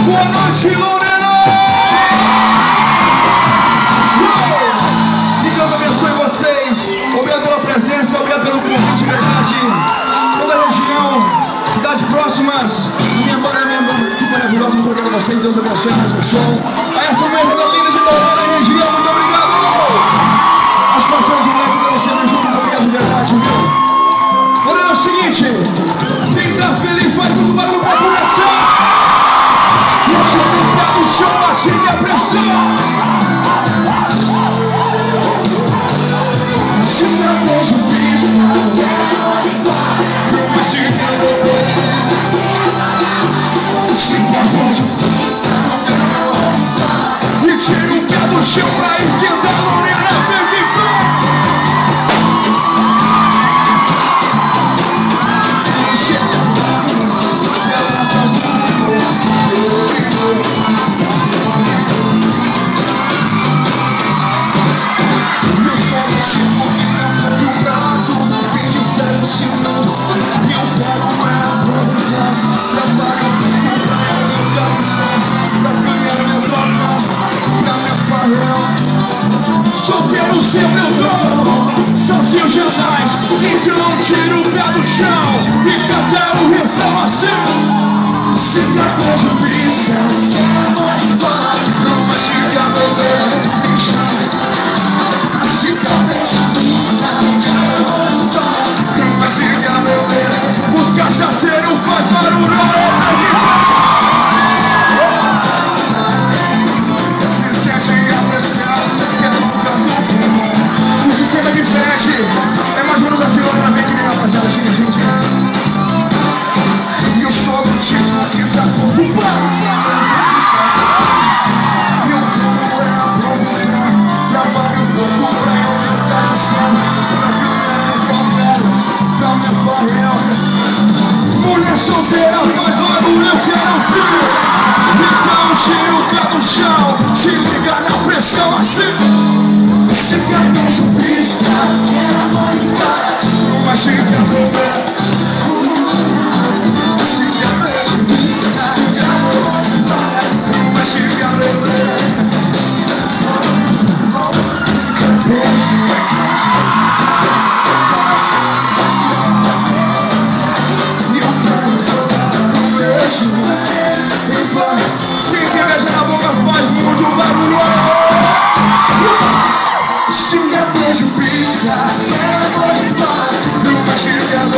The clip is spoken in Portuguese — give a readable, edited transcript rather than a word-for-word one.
Boa noite, Lorena! Que Deus abençoe vocês. Obrigado pela presença, obrigado pelo convite, de verdade. Toda a região, cidades próximas. Minha banda, que maravilhosa. Muito obrigado a vocês. Deus abençoe mais o show. A essa mesa da linda de Lorena e região, muito obrigado. As parceiras do Leco para você, meu junto, muito obrigado de verdade, viu? Lorena, é o seguinte: quem tá feliz faz tudo barulho pra começar. E eu tinha no pé do chão, assim que a pressão. Se não vejo pista, eu me sinto se não vejo pista, e tiro o pé do chão pra esquentar. Lorena, vem. Solteiro sempre eu tô, sozinho Jesus. Então tiro o pé do chão e canta o refrão assim. Se tá vejo pista, quero embora, não vai chegar beber. Se tá vejo pista, quero embora, não vai chegar beber. Os cachaceiros faz barulho. O sistema de frente é mais ou menos assim, na frente, né, rapaziada? Gente. E eu sou do tipo que tá todo plano. E eu tô aproveitar, trabalho um pouco pra eu tentar pra minha barreira. Mulher solteira faz barulho, eu quero ver. Então tira o pé do chão, se liga na pressão assim. Se cabeça pista, quero brincar, uma chica beber. Se cabeça pista, quero brincar, uma chica beber. E eu quero jogar um beijo. Quem quer beijar na boca faz muito barulho. Se quer beijo, pista, quero embora, não vai chegar no